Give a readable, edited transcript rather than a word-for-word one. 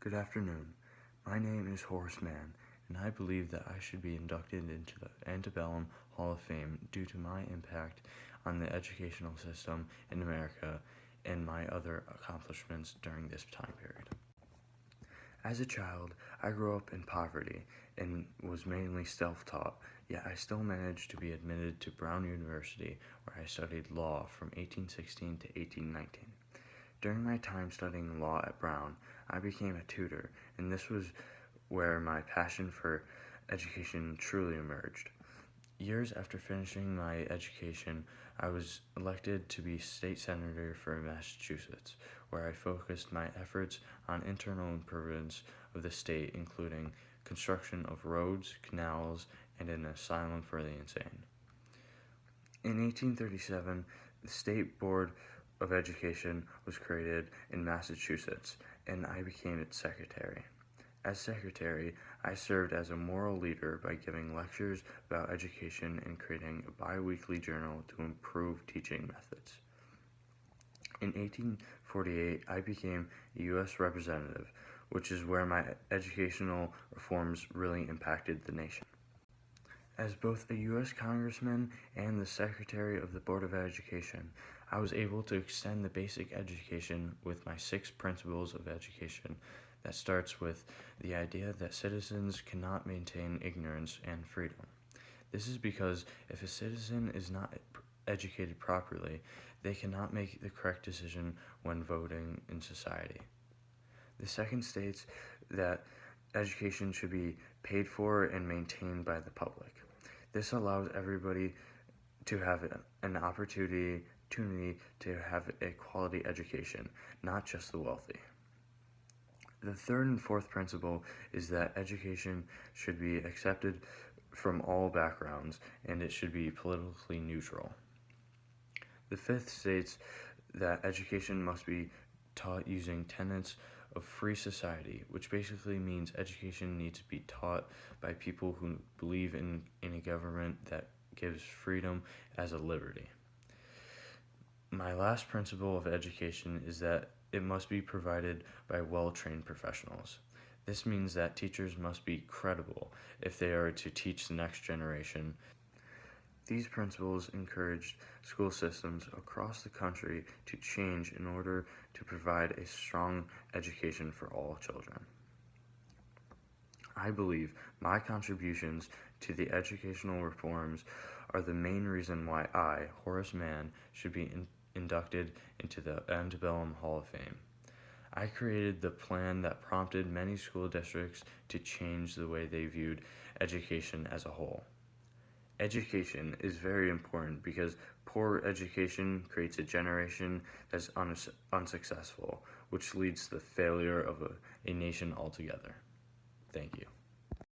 Good afternoon. My name is Horace Mann, and I believe that I should be inducted into the Antebellum Hall of Fame due to my impact on the educational system in America and my other accomplishments during this time period. As a child, I grew up in poverty and was mainly self-taught, yet I still managed to be admitted to Brown University, where I studied law from 1816 to 1819. During my time studying law at Brown, I became a tutor, and this was where my passion for education truly emerged. Years after finishing my education, I was elected to be state senator for Massachusetts, where I focused my efforts on internal improvements of the state, including construction of roads, canals, and an asylum for the insane. In 1837, the State Board of Education was created in Massachusetts, and I became its secretary. As secretary, I served as a moral leader by giving lectures about education and creating a bi-weekly journal to improve teaching methods. In 1848, I became a U.S. representative, which is where my educational reforms really impacted the nation. As both a U.S. Congressman and the Secretary of the Board of Education, I was able to extend the basic education with my 6 principles of education that starts with the idea that citizens cannot maintain ignorance and freedom. This is because if a citizen is not educated properly, they cannot make the correct decision when voting in society. The second states that education should be paid for and maintained by the public. This allows everybody to have an opportunity to have a quality education, not just the wealthy. The third and fourth principle is that education should be accepted from all backgrounds and it should be politically neutral. The fifth states that education must be taught using tenets of free society, which basically means education needs to be taught by people who believe in a government that gives freedom as a liberty. My last principle of education is that it must be provided by well-trained professionals. This means that teachers must be credible if they are to teach the next generation. These principles encouraged school systems across the country to change in order to provide a strong education for all children. I believe my contributions to the educational reforms are the main reason why I, Horace Mann, should be inducted into the Antebellum Hall of Fame. I created the plan that prompted many school districts to change the way they viewed education as a whole. Education is very important because poor education creates a generation that's unsuccessful, which leads to the failure of a nation altogether. Thank you.